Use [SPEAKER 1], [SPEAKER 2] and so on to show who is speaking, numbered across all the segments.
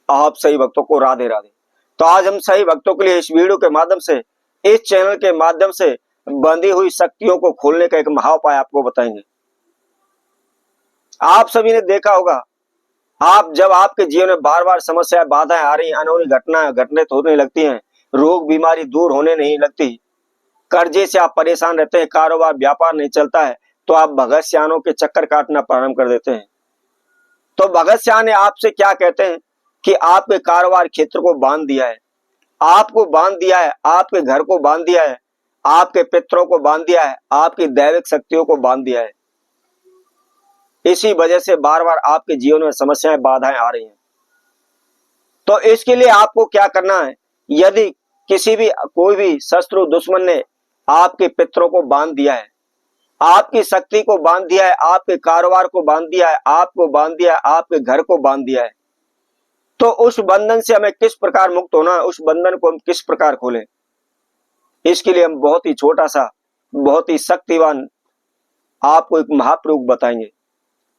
[SPEAKER 1] आप सही भक्तों को राधे राधे। तो आज हम सही भक्तों के लिए इस वीडियो के माध्यम से, इस चैनल के माध्यम से बंधी हुई शक्तियों को खोलने का एक महाउपाय आपको बताएंगे। आप सभी ने देखा होगा, आप जब आपके जीवन में बार बार समस्याएं, बाधाएं आ रही, अनहोनी घटनाएं घटित होने लगती हैं, रोग बीमारी दूर होने नहीं लगती, कर्जे से आप परेशान रहते हैं, कारोबार व्यापार नहीं चलता है, तो आप भगत सियानों के चक्कर काटना प्रारंभ कर देते हैं। तो भगत सियान आपसे क्या कहते हैं कि आपके कारोबार क्षेत्र को बांध दिया है, आपको बांध दिया है, आपके घर को बांध दिया है, आपके पितरों को बांध दिया है, आपकी दैविक शक्तियों को बांध दिया है। इसी वजह से बार बार आपके जीवन में समस्याएं, बाधाएं आ रही हैं। तो इसके लिए आपको क्या करना है, यदि कोई भी शत्रु दुश्मन ने आपके पितरों को बांध दिया है, आपकी शक्ति को बांध दिया है, आपके कारोबार को बांध दिया है, आपको बांध दिया है, आपके घर को बांध दिया है, तो उस बंधन से हमें किस प्रकार मुक्त होना है, उस बंधन को हम किस प्रकार खोलें, इसके लिए हम बहुत ही छोटा सा, बहुत ही शक्तिवान आपको एक महाप्रयोग बताएंगे,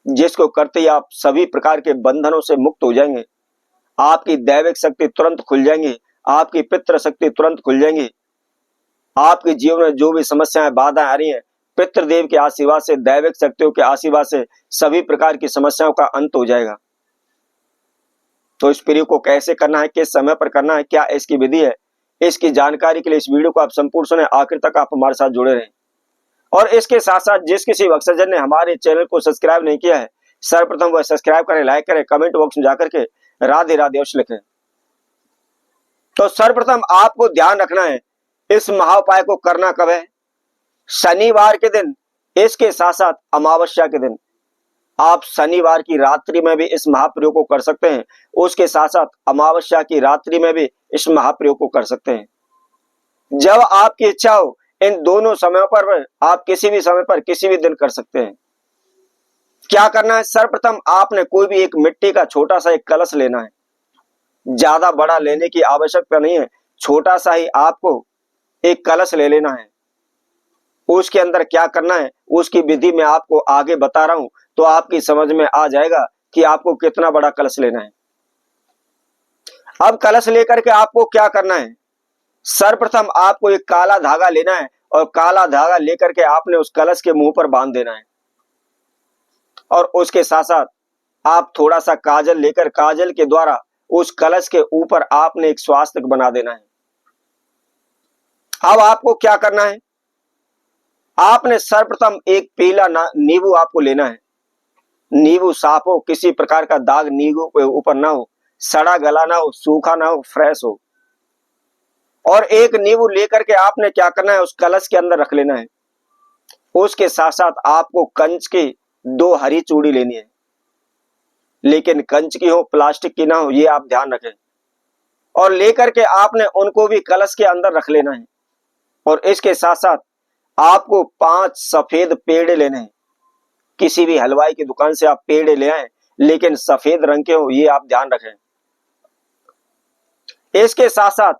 [SPEAKER 1] जिसको करते ही आप सभी प्रकार के बंधनों से मुक्त हो जाएंगे। आपकी दैविक शक्ति तुरंत खुल जाएंगी, आपकी पितृ शक्ति तुरंत खुल जाएंगी। आपके जीवन में जो भी समस्याएं, बाधाएं आ रही हैं, पितृदेव के आशीर्वाद से, दैविक शक्तियों के आशीर्वाद से सभी प्रकार की समस्याओं का अंत हो जाएगा। तो इस प्रयोग को कैसे करना है, किस समय पर करना है, क्या इसकी विधि है, इसकी जानकारी के लिए इस वीडियो को आप संपूर्ण सुने, आखिर तक आप हमारे साथ जुड़े रहें। और इसके साथ साथ जिस किसी भक्तजन ने हमारे चैनल को सब्सक्राइब नहीं किया है, सर्वप्रथम वह सब्सक्राइब करें, लाइक करें, कमेंट बॉक्स में जाकर के राधे राधे अवश्य लिखें। तो सर्वप्रथम आपको ध्यान रखना है, इस महाउपाय को करना कब है, शनिवार के दिन, इसके साथ साथ अमावस्या के दिन। आप शनिवार की रात्रि में भी इस महाप्रयोग को कर सकते हैं, उसके साथ साथ अमावस्या की रात्रि में भी इस महाप्रयोग को कर सकते हैं। जब आपकी इच्छा हो, इन दोनों समयों पर आप किसी भी समय पर, किसी भी दिन कर सकते हैं। क्या करना है, सर्वप्रथम आपने कोई भी एक मिट्टी का छोटा सा एक कलश लेना है। ज्यादा बड़ा लेने की आवश्यकता नहीं है, छोटा सा ही आपको एक कलश ले लेना है। उसके अंदर क्या करना है, उसकी विधि में आपको आगे बता रहा हूं, तो आपकी समझ में आ जाएगा कि आपको कितना बड़ा कलश लेना है। अब कलश लेकर के आपको क्या करना है, सर्वप्रथम आपको एक काला धागा लेना है, और काला धागा लेकर के आपने उस कलश के मुंह पर बांध देना है। और उसके साथ साथ आप थोड़ा सा काजल लेकर, काजल के द्वारा उस कलश के ऊपर आपने एक स्वास्तिक बना देना है। अब आपको क्या करना है, आपने सर्वप्रथम एक पीला नींबू आपको लेना है। नींबू साफ हो, किसी प्रकार का दाग नींबू के ऊपर ना हो, सड़ा गला ना हो, सूखा ना हो, फ्रेश हो। और एक नींबू लेकर के आपने क्या करना है, उस कलश के अंदर रख लेना है। उसके साथ साथ आपको कंच की 2 हरी चूड़ी लेनी है, लेकिन कंच की हो, प्लास्टिक की ना हो, ये आप ध्यान रखें। और लेकर के आपने उनको भी कलश के अंदर रख लेना है। और इसके साथ साथ आपको 5 सफेद पेड़े लेने हैं। किसी भी हलवाई की दुकान से आप पेड़े ले आए, लेकिन सफेद रंग के हो, ये आप ध्यान रखें। इसके साथ साथ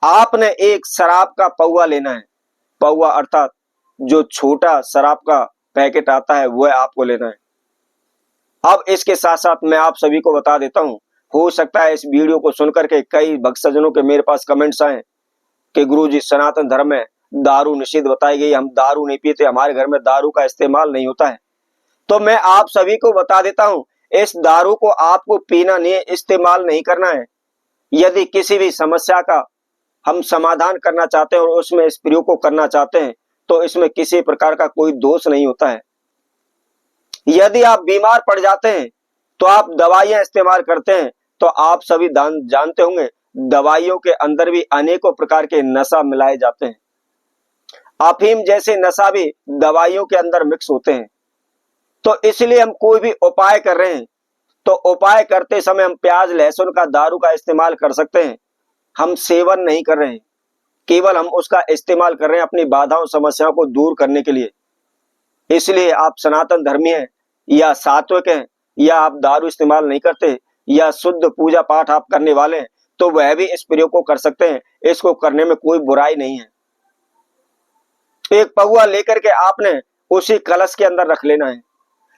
[SPEAKER 1] आपने एक शराब का पौवा लेना है। पौवा अर्थात जो छोटा शराब का पैकेट आता है, वह आपको लेना है। अब इसके साथ साथ मैं आप सभी को बता देता हूं, हो सकता है इस वीडियो को सुनकर के कई भक्तजनों के मेरे पास कमेंट्स आए कि गुरुजी, सनातन धर्म में दारू निषिद्ध बताई गई, हम दारू नहीं पीते, हमारे घर में दारू का इस्तेमाल नहीं होता है। तो मैं आप सभी को बता देता हूं, इस दारू को आपको पीना नहीं है, इस्तेमाल नहीं करना है। यदि किसी भी समस्या का हम समाधान करना चाहते हैं और उसमें इस प्रयोग को करना चाहते हैं, तो इसमें किसी प्रकार का कोई दोष नहीं होता है। यदि आप बीमार पड़ जाते हैं तो आप दवाइयां इस्तेमाल करते हैं, तो आप सभी जानते होंगे, दवाइयों के अंदर भी अनेकों प्रकार के नशा मिलाए जाते हैं। अफीम जैसे नशा भी दवाइयों के अंदर मिक्स होते हैं। तो इसलिए हम कोई भी उपाय कर रहे हैं, तो उपाय करते समय हम प्याज, लहसुन का, दारू का इस्तेमाल कर सकते हैं। हम सेवन नहीं कर रहे हैं, केवल हम उसका इस्तेमाल कर रहे हैं अपनी बाधाओं, समस्याओं को दूर करने के लिए। इसलिए आप सनातन धर्मी हैं या सात्विक हैं, या आप दारू इस्तेमाल नहीं करते, या शुद्ध पूजा पाठ आप करने वाले हैं, तो वह भी इस प्रयोग को कर सकते हैं। इसको करने में कोई बुराई नहीं है। एक पौवा लेकर के आपने उसी कलश के अंदर रख लेना है।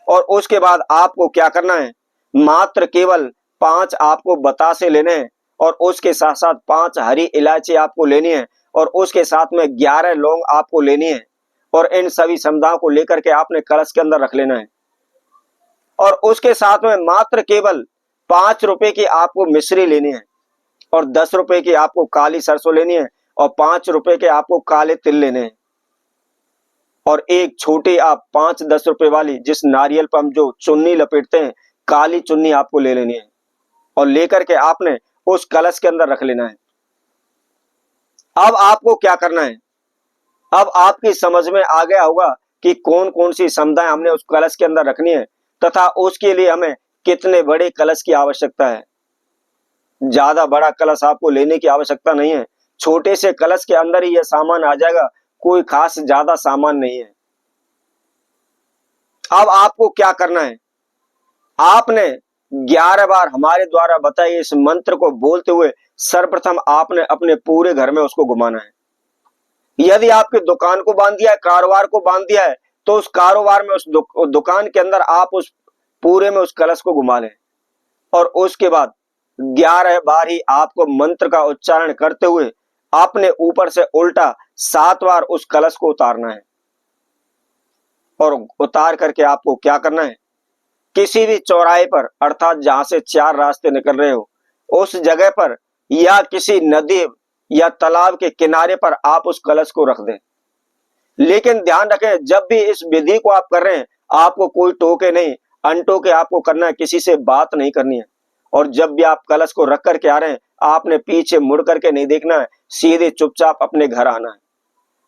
[SPEAKER 1] और उसके बाद आपको क्या करना है, मात्र केवल 5 आपको बतासे लेने हैं और उसके साथ साथ 5 हरी इलायची आपको लेनी है और उसके साथ में 11 लौंग आपको लेनी है और इन सभी समुदायों को लेकर के आपने कलश के अंदर रख लेना है। और उसके साथ में मात्र केवल 5 रुपए की आपको मिश्री लेनी है और 10 रुपए की आपको काली सरसों लेनी है और 5 रुपए के आपको काले तिल लेने हैं और एक छोटी आप 5-10 रुपए वाली जिस नारियल पर हम जो चुन्नी लपेटते हैं, काली चुन्नी आपको ले लेनी है और लेकर के आपने उस कलश के अंदर रख लेना है। अब आपको क्या करना है? अब आपकी समझ में आ गया होगा कि कौन कौन सी समुदाय हमने उस कलश के अंदर रखनी है तथा उसके लिए हमें कितने बड़े कलश की आवश्यकता है। ज्यादा बड़ा कलश आपको लेने की आवश्यकता नहीं है, छोटे से कलश के अंदर ही यह सामान आ जाएगा, कोई खास ज्यादा सामान नहीं है। अब आपको क्या करना है? आपने 11 बार हमारे द्वारा बताए इस मंत्र को बोलते हुए सर्वप्रथम आपने अपने पूरे घर में उसको घुमाना है। यदि आपकी दुकान को बांध दिया है, कारोबार को बांध दिया है, तो उस कारोबार में उस दुकान के अंदर आप उस पूरे में उस कलश को घुमा लें और उसके बाद 11 बार ही आपको मंत्र का उच्चारण करते हुए आपने ऊपर से उल्टा 7 बार उस कलश को उतारना है। और उतार करके आपको क्या करना है? किसी भी चौराहे पर अर्थात जहां से 4 रास्ते निकल रहे हो उस जगह पर या किसी नदी या तालाब के किनारे पर आप उस कलश को रख दें। लेकिन ध्यान रखें, जब भी इस विधि को आप कर रहे हैं आपको कोई टोके नहीं, अनटोके आपको करना है, किसी से बात नहीं करनी है। और जब भी आप कलश को रख करके आ रहे हैं आपने पीछे मुड़ करके नहीं देखना है, सीधे चुपचाप अपने घर आना है।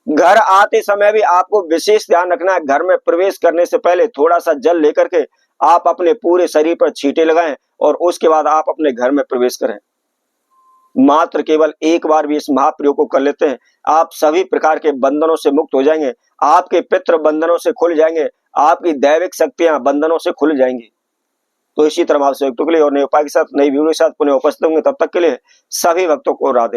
[SPEAKER 1] घर आते समय भी आपको विशेष ध्यान रखना है, घर में प्रवेश करने से पहले थोड़ा सा जल लेकर के आप अपने पूरे शरीर पर छींटे लगाएं और उसके बाद आप अपने घर में प्रवेश करें। मात्र केवल एक बार भी इस महाप्रयोग को कर लेते हैं, आप सभी प्रकार के बंधनों से मुक्त हो जाएंगे, आपके पितृ बंधनों से खुल जाएंगे, आपकी दैविक शक्तियां बंधनों से खुल जाएंगी। तो इसी तरह आपसे भक्तों के लिए और नए उपाय के साथ नई वीडियो के साथ पुनः उपस्थित होंगे। तब तक के लिए सभी भक्तों को राधे।